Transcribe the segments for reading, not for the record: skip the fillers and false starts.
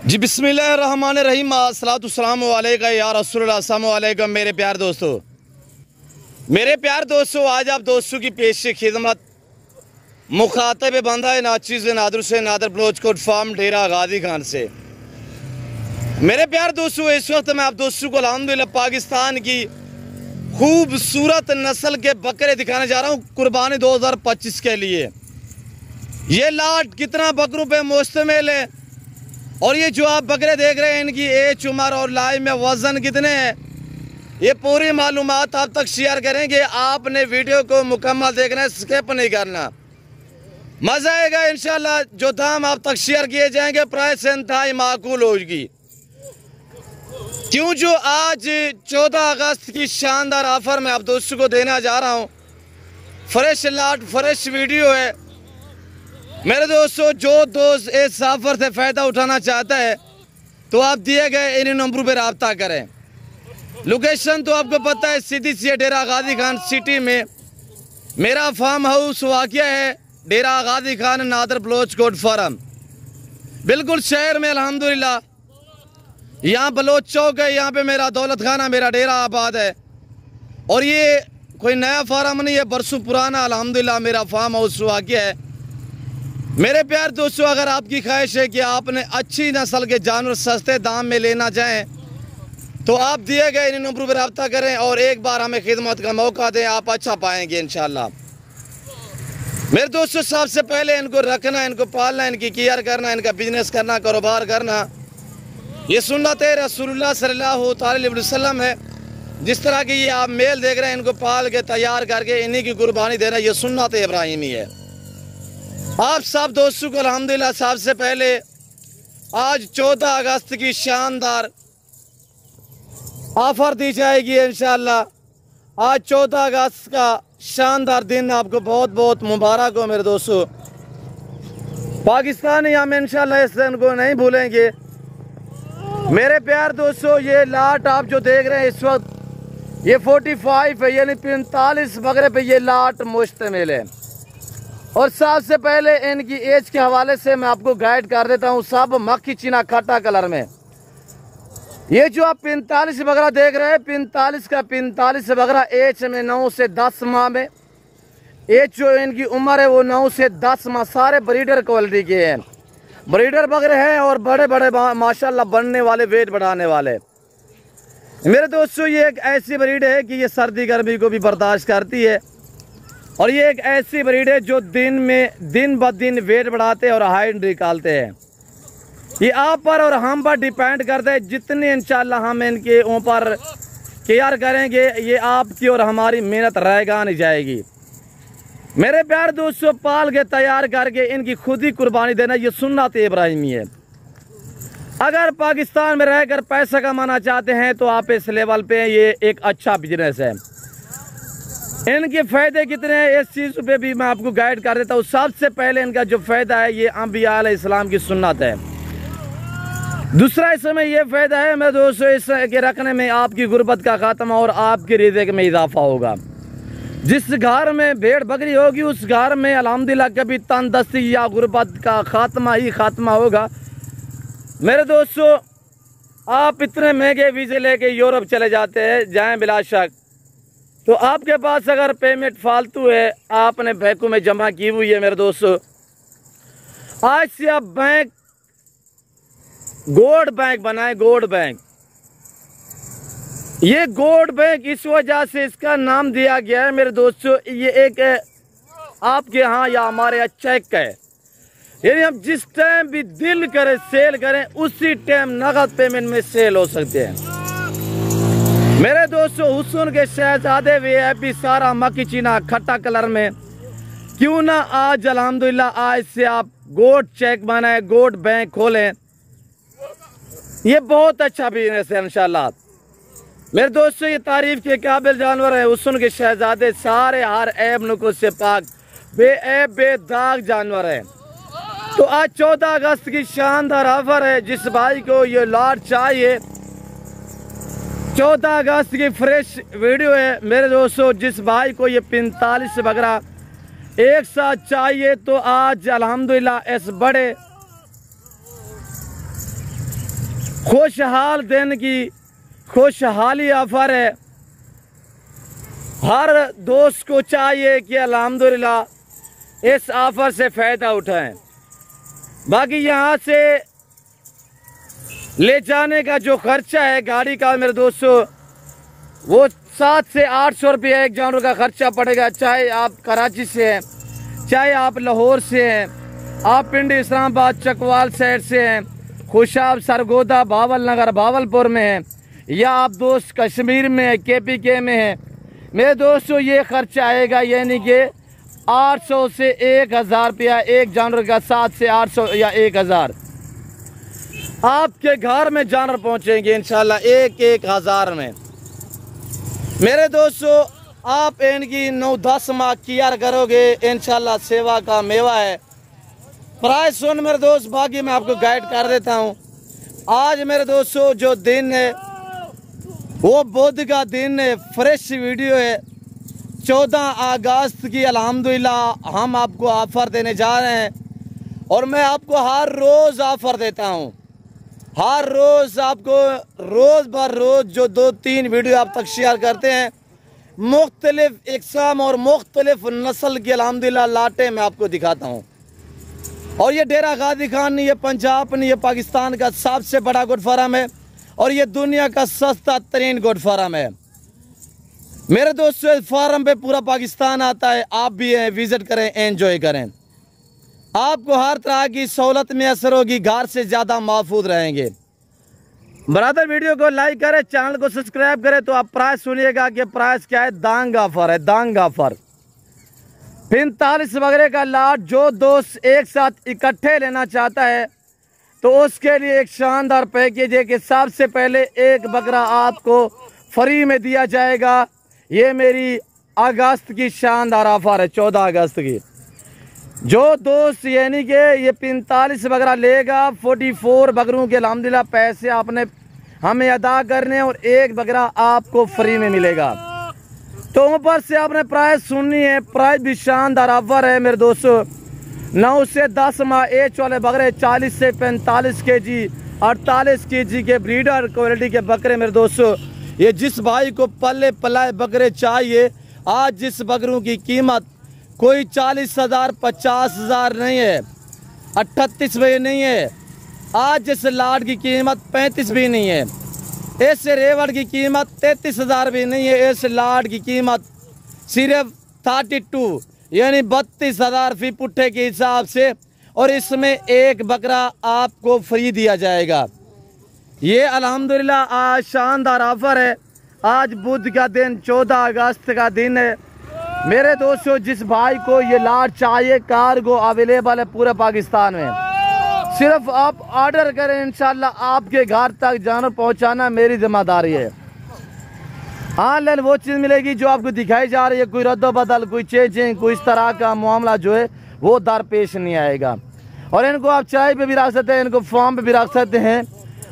जी बिस्मिल्लाहिर्रहमानिर्रहीम अस्सलातुस्सलामु अलैका या रसूलुल्लाह अस्सलामु अलैकुम मेरे प्यार दोस्तों आज आप दोस्तों की पेश खिदमत मुखातब बंदा नाचीज़ नादर से नादर बलोच कोट फार्म डेरा गाजी खान से। मेरे प्यार दोस्तों इस वक्त मैं आप दोस्तों को अल्हम्दुलिल्लाह पाकिस्तान की खूबसूरत नस्ल के बकरे दिखाने जा रहा हूँ कुर्बानी 2025 के लिए। ये लाट कितना बकरों पे मुश्तमिल है और ये जो आप बकरे देख रहे हैं इनकी एज उम्र और लाइव में वजन कितने हैं, ये पूरी मालूमात आप तक शेयर करेंगे। आपने वीडियो को मुकम्मल देखना है, स्किप नहीं करना, मज़ा आएगा इंशाल्लाह। जो दाम आप तक शेयर किए जाएंगे प्राइस इंतहाई माकूल होगी। क्यों जो आज 14 अगस्त की शानदार ऑफर में आप दोस्तों को देना जा रहा हूँ। फ्रेश लाट फ्रेश वीडियो है मेरे दोस्तों। जो दोस्त इस ऑफर से फ़ायदा उठाना चाहता है तो आप दिए गए इन नंबरों पर रब्ता करें। लोकेशन तो आपको पता है, सीधी सी डेरा गाजी खान सिटी में मेरा फार्म हाउस वाक़या है। डेरा गाजी खान नादर बलोच कोट फार्म बिल्कुल शहर में अल्हम्दुलिल्लाह। यहाँ बलोच चौक है, यहाँ पे मेरा दौलत खाना मेरा डेरा आबाद है। और ये कोई नया फार्म नहीं है, बरसों पुराना अल्हम्दुलिल्लाह मेरा फार्म हाउस वाक़या है। मेरे प्यार दोस्तों अगर आपकी ख्वाहिश है कि आपने अच्छी नस्ल के जानवर सस्ते दाम में लेना चाहें तो आप दिए गए इन नंबरों पर रब्ता करें और एक बार हमें खिदमत का मौका दें, आप अच्छा पाएंगे इंशाल्लाह। मेरे दोस्तों सबसे पहले इनको रखना, इनको पालना, इनकी केयर करना, इनका बिजनेस करना, कारोबार करना, ये सुन्नत रसूलुल्लाह सल्लल्लाहु अलैहि वसल्लम है। जिस तरह की ये आप मेल देख रहे हैं, इनको पाल के तैयार करके इन्हीं की कुर्बानी देना, ये सुन्नत इब्राहिमी है। आप सब दोस्तों को अल्हम्दुलिल्लाह सबसे पहले आज 14 अगस्त की शानदार ऑफर दी जाएगी इंशाल्लाह। आज 14 अगस्त का शानदार दिन आपको बहुत बहुत मुबारक हो मेरे दोस्तों। पाकिस्तानी हम इंशाल्लाह इस दिन को नहीं भूलेंगे। मेरे प्यार दोस्तों ये लाट आप जो देख रहे हैं इस वक्त ये 45 है, यानी 45 बकरे पे ये लाट मुश्तमिल है। और सबसे पहले इनकी एज के हवाले से मैं आपको गाइड कर देता हूँ। सब मक्खी चीना खट्टा कलर में। ये जो आप 45 बकरा देख रहे हैं, 45 का 45 बकरा एज में 9 से 10 माह में। एज जो इनकी उम्र है वो 9 से 10 माह। सारे ब्रीडर क्वालिटी के हैं, ब्रीडर बकरे हैं और बड़े बड़े माशाल्लाह बनने वाले, वेट बढ़ाने वाले। मेरे दोस्तों ये एक ऐसी ब्रीड है कि ये सर्दी गर्मी को भी बर्दाश्त करती है। और ये एक ऐसी ब्रीड है जो दिन ब दिन वेट बढ़ाते हैं और हाइट निकालते हैं। ये आप पर और हम पर डिपेंड करते हैं। जितने इंशाल्लाह हम इनके ऊपर केयर करेंगे ये आपकी और हमारी मेहनत रहेगा नहीं जाएगी। मेरे प्यार दोस्तों पाल के तैयार करके इनकी खुद ही कुर्बानी देना ये सुन्नत इब्राहिमी है। अगर पाकिस्तान में रहकर पैसा कमाना चाहते हैं तो आप इस लेवल पे ये एक अच्छा बिजनेस है। इनके फ़ायदे कितने हैं इस चीज़ पे भी मैं आपको गाइड कर देता हूँ। सबसे पहले इनका जो फ़ायदा है ये अंबिया अलैहिस्सलाम की सुन्नत है। दूसरा इसमें यह फ़ायदा है मेरे दोस्तों इसके रखने में आपकी गुर्बत का खात्मा और आपके रिज़्क़ में इजाफा होगा। जिस घर में भेड़ बकरी होगी उस घर में अल्हम्दुलिल्लाह कभी तंदस्ती या गुर्बत का खात्मा ही खात्मा होगा। मेरे दोस्तों आप इतने महंगे वीज़े लेके यूरोप चले जाते हैं, जाएँ बिला शक, तो आपके पास अगर पेमेंट फालतू है आपने बैंकों में जमा की हुई है मेरे दोस्तों, आज से आप बैंक गोल्ड बैंक बनाए। गोल्ड बैंक, ये गोल्ड बैंक इस वजह से इसका नाम दिया गया है मेरे दोस्तों। ये एक आपके यहाँ या हमारे यहाँ चेक है, यानी हम जिस टाइम भी दिल करें सेल करें उसी टाइम नगद पेमेंट में सेल हो सकते हैं। मेरे दोस्तों हुस्न के शहजादे वीआईपी सारा मक्खी चीना खट्टा कलर में क्यों ना आज अल्हम्दुलिल्लाह आज से आप गोल्ड चेक बनाए, गोल्ड बैंक खोलें। ये बहुत अच्छा बिजनेस है इंशाल्लाह। मेरे दोस्तों ये तारीफ के काबिल जानवर है, हुस्न के शहजादे, सारे हर ऐब नुक़्स से पाक, बेऐब बेदाग जानवर है। तो आज 14 अगस्त की शानदार ऑफर है। जिस भाई को ये लाट चाहिए 14 अगस्त की फ्रेश वीडियो है मेरे दोस्तों। जिस भाई को ये 45 बकरा एक साथ चाहिए तो आज अल्हम्दुलिल्लाह इस बड़े खुशहाल दिन की खुशहाली ऑफर है। हर दोस्त को चाहिए कि अल्हम्दुलिल्लाह इस ऑफर से फ़ायदा उठाएं। बाकी यहाँ से ले जाने का जो खर्चा है गाड़ी का मेरे दोस्तों, वो 700 से 800 रुपये एक जानवर का खर्चा पड़ेगा। चाहे आप कराची से हैं, चाहे आप लाहौर से हैं, आप पिंडी इस्लामाबाद चकवाल साइड से हैं, खुशाब सरगोदा भावल नगर भावलपुर में हैं, या आप दोस्त कश्मीर में है, KPK में हैं, मेरे दोस्तों ये खर्चा आएगा यानी कि 800 से 1000 रुपया एक जानवर का। 700 से 800 या 1000 आपके घर में जानवर पहुंचेंगे इंशाल्लाह 1000 में। मेरे दोस्तों आप इनकी 9-10 माह केयर करोगे इंशाल्लाह सेवा का मेवा है। प्राइस सुन मेरे दोस्त, बाकी मैं आपको गाइड कर देता हूँ। आज मेरे दोस्तों जो दिन है वो बुध का दिन है, फ्रेश वीडियो है। 14 अगस्त की अल्हम्दुलिल्लाह हम आपको ऑफ़र देने जा रहे हैं और मैं आपको हर रोज़ ऑफ़र देता हूँ। हर रोज़ आपको रोज़ बर रोज़ जो 2-3 वीडियो आप तक शेयर करते हैं, मुख्तलिफ इक़साम और मुख्तलिफ नस्ल की अल्हम्दुलिल्लाह लाटें मैं आपको दिखाता हूँ। और ये डेरा गाजी खान नहीं, ये पंजाब नहीं, ये पाकिस्तान का सबसे बड़ा गोट फार्म है और ये दुनिया का सस्ता तरीन गोट फार्म है। मेरे दोस्तों इस फार्म पे पूरा पाकिस्तान आता है, आप भी हैं, विजिट करें, एंजॉय करें। आपको हर तरह की सहूलत मैसर होगी, घर से ज़्यादा महफूज रहेंगे। ब्रदर वीडियो को लाइक करें, चैनल को सब्सक्राइब करें। तो आप प्राइस सुनिएगा कि प्राइस क्या है। दांग ऑफर है, दांग ऑफर 45 वगैरह का लाट। जो दोस्त एक साथ इकट्ठे लेना चाहता है तो उसके लिए एक शानदार पैकेज है कि सबसे पहले एक बकरा आपको फ्री में दिया जाएगा। ये मेरी अगस्त की शानदार ऑफर है, 14 अगस्त की। जो दोस्त यानी कि ये 45 बकरा लेगा, 44 बकरों के अल्हम्दुलिल्लाह पैसे आपने हमें अदा करने और एक बकरा आपको फ्री में मिलेगा। तो ऊपर से आपने प्राइस सुननी है। प्राइस भी शानदार ऑफर है मेरे दोस्तों। 9 से 10 माह एज वाले बकरे 40 से 45 kg 48 kg के ब्रीडर क्वालिटी के बकरे मेरे दोस्तों। ये जिस भाई को पल्ले पलाए बकरे चाहिए, आज जिस बकरों की कीमत कोई 40,000 50,000 नहीं है, 38 भी नहीं है, आज जिस लाट की कीमत 35 भी नहीं है, इस रेवड़ की कीमत 33,000 भी नहीं है, इस लाट की कीमत सिर्फ 32 यानी 32,000 फी पुट्ठे के हिसाब से। और इसमें एक बकरा आपको फ्री दिया जाएगा। ये अल्हम्दुलिल्लाह आज शानदार ऑफर है। आज बुध का दिन 14 अगस्त का दिन है मेरे दोस्तों। जिस भाई को ये लाट चाहिए, कार्गो अवेलेबल है पूरे पाकिस्तान में। सिर्फ आप ऑर्डर करें, इंशाल्लाह आपके घर तक जानवर पहुंचाना मेरी जिम्मेदारी है। ऑनलाइन वो चीज़ मिलेगी जो आपको दिखाई जा रही है, कोई रद्द बदल, कोई चेंजिंग, कोई इस तरह का मामला जो है वो दरपेश नहीं आएगा। और इनको आप चाय पे भी रख सकते हैं, इनको फार्म पे भी रख सकते हैं।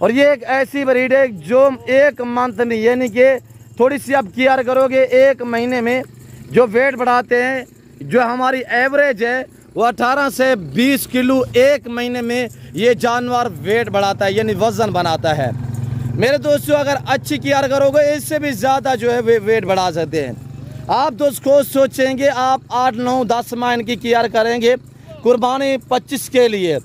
और ये एक ऐसी ब्रीड है जो एक मंथ में यानी कि थोड़ी सी आप केयर करोगे, 1 महीने में जो वेट बढ़ाते हैं, जो हमारी एवरेज है वो 18 से 20 किलो 1 महीने में ये जानवर वेट बढ़ाता है यानी वज़न बनाता है। मेरे दोस्तों अगर अच्छी केयर करोगे इससे भी ज़्यादा जो है वे वेट बढ़ा सकते हैं। आप दोस्त को सोचेंगे आप 8, 9, 10 माह इनकी केयर करेंगे कुर्बानी 25 के लिए,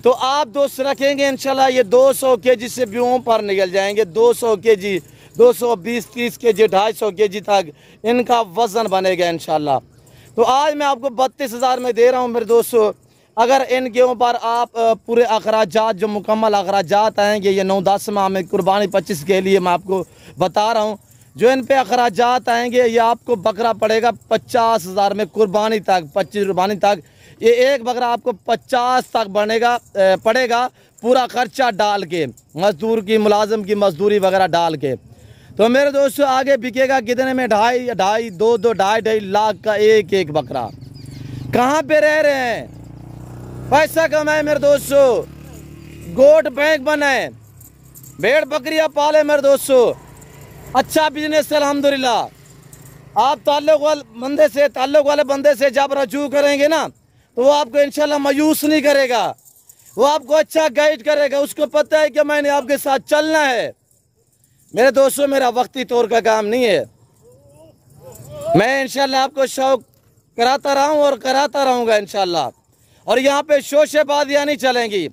तो आप दोस्त रखेंगे इंशाल्लाह ये 200 kg से भी ऊपर निकल जाएंगे। 200 kg, 220-30 kg, 250 kg तक इनका वज़न बनेगा इंशाल्लाह। तो आज मैं आपको 32,000 में दे रहा हूँ मेरे दोस्तों। अगर इनके ऊपर आप पूरे अखराजात जो मुकम्मल अखराजात आएंगे, ये 9-10 माह में कुर्बानी 25 के लिए मैं आपको बता रहा हूँ, जो इन पे अखराजात आएंगे ये आपको बकरा पड़ेगा 50,000 में कुर्बानी तक, 25 कुर्बानी तक। ये एक बकरा आपको 50 तक पड़ेगा पूरा खर्चा डाल के, मजदूर की मुलाजिम की मजदूरी वगैरह डाल के। तो मेरे दोस्तों आगे बिकेगा कितने में? 2.5 लाख का एक बकरा। कहाँ पे रह रहे हैं? पैसा कमाए मेरे दोस्तों, गोट बैंक बनाए, भेड़ बकरियां पाले मेरे दोस्तों, अच्छा बिजनेस है अल्हम्दुलिल्लाह। आप ताल्लुक वाले बंदे से जब रजू करेंगे ना तो वो आपको इंशाल्लाह मायूस नहीं करेगा। वो आपको अच्छा गाइड करेगा, उसको पता है कि मैंने आपके साथ चलना है। मेरे दोस्तों, मेरा वक्ती तौर का काम नहीं है। मैं इंशाल्लाह आपको शौक कराता रहा हूँ और कराता रहूँगा इंशाल्लाह। और यहाँ पे शोशेबाजियाँ नहीं चलेंगी।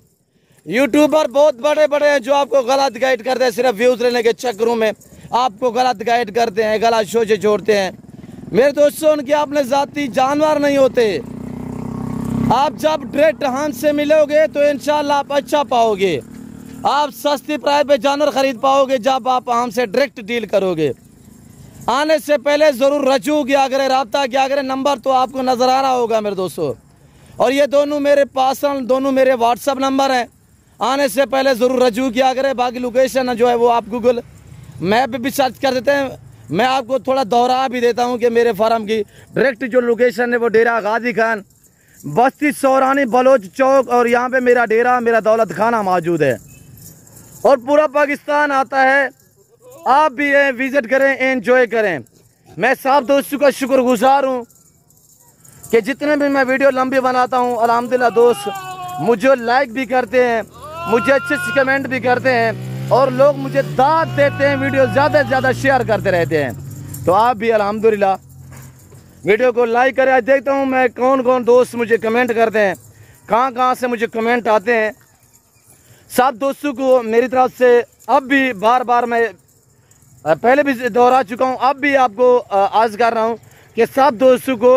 यूट्यूबर बहुत बड़े बड़े हैं जो आपको गलत गाइड करते हैं, सिर्फ व्यूज़ लेने के चक्करों में आपको गलत गाइड करते हैं, गलत शोशे छोड़ते हैं। मेरे दोस्तों, उनके अपने ज़ाती जानवर नहीं होते। आप जब डायरेक्ट हाथ से मिलोगे तो इंशाल्लाह आप अच्छा पाओगे। आप सस्ती प्राइस पे जानवर खरीद पाओगे जब आप हमसे डायरेक्ट डील करोगे। आने से पहले ज़रूर रजू किया करें, रब्ता किया करें। नंबर तो आपको नज़र आ रहा होगा मेरे दोस्तों। और ये दोनों मेरे पर्सनल, दोनों मेरे व्हाट्सअप नंबर हैं। आने से पहले ज़रूर रजू किया करें। बाकी लोकेशन जो है वो आप गूगल मैप पे भी सर्च कर देते हैं। मैं आपको थोड़ा दोहरा भी देता हूँ कि मेरे फार्म की डायरेक्ट जो लोकेशन है वो डेरा गाजी खान, बस्ती सौरानी, बलोच चौक, और यहाँ पे मेरा डेरा, मेरा दौलत खाना मौजूद है। और पूरा पाकिस्तान आता है। आप भी विज़िट करें, एंजॉय करें। मैं सब दोस्तों का शुक्रगुजार हूँ कि जितने भी मैं वीडियो लंबी बनाता हूँ, अल्हम्दुलिल्लाह दोस्त मुझे लाइक भी करते हैं, मुझे अच्छे से कमेंट भी करते हैं, और लोग मुझे दाद देते हैं, वीडियो ज़्यादा से ज़्यादा शेयर करते रहते हैं। तो आप भी अल्हम्दुलिल्लाह वीडियो को लाइक करें। आज देखता हूँ मैं कौन कौन दोस्त मुझे कमेंट करते हैं, कहाँ से मुझे कमेंट आते हैं। सब दोस्तों को मेरी तरफ से अब भी बार बार मैं पहले भी दोहरा चुका हूँ, अब भी आपको अर्ज़ कर रहा हूँ कि सब दोस्तों को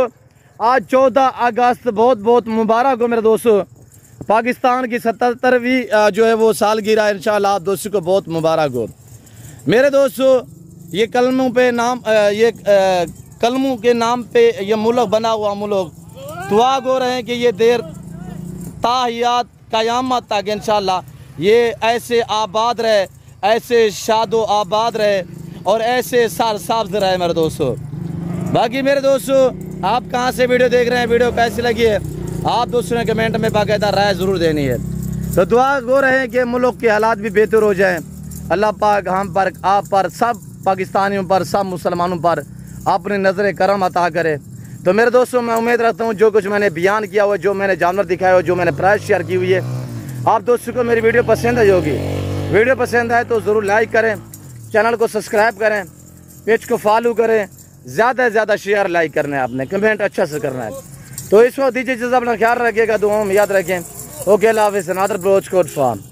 आज 14 अगस्त बहुत बहुत मुबारक हो मेरे दोस्तों। पाकिस्तान की 77वीं जो है वो सालगिरह, इंशाअल्लाह आप दोस्तों को बहुत मुबारक हो मेरे दोस्तों। ये कलमों पे नाम कलमों के नाम पे ये मुल्क बना हुआ मुल्क, दुआ हो रहे हैं कि ये देर ताहियात क़यामत तक इंशाअल्लाह ये ऐसे आबाद रहे, ऐसे शादो आबाद रहे, और ऐसे सरसब्ज़ रहे मेरे दोस्तों। बाकी मेरे दोस्तों, आप कहाँ से वीडियो देख रहे हैं, वीडियो कैसी लगी है, आप दोस्तों ने कमेंट में बाकायदा राय ज़रूर देनी है। तो दुआ हो रहे हैं कि मुल्क के हालात भी बेहतर हो जाएं। अल्लाह पाक हम पर, आप पर, सब पाकिस्तानियों पर, सब मुसलमानों पर अपनी नज़र करम अता करे। तो मेरे दोस्तों, मैं उम्मीद रखता हूँ जो कुछ मैंने बयान किया हुआ, जो मैंने जानवर दिखाया हुआ, जो मैंने प्राइस शेयर की हुई है, आप दोस्तों को मेरी वीडियो पसंद आई होगी। वीडियो पसंद आए तो ज़रूर लाइक करें, चैनल को सब्सक्राइब करें, पेज को फॉलो करें, ज़्यादा से ज़्यादा शेयर लाइक करना है आपने, कमेंट अच्छा से करना है। तो इस वक्त दीजिए, अपना ख्याल रखिएगा, दुआओं में याद रखें। ओके, अल्लाह हाफ़िज़। Another broach code farm.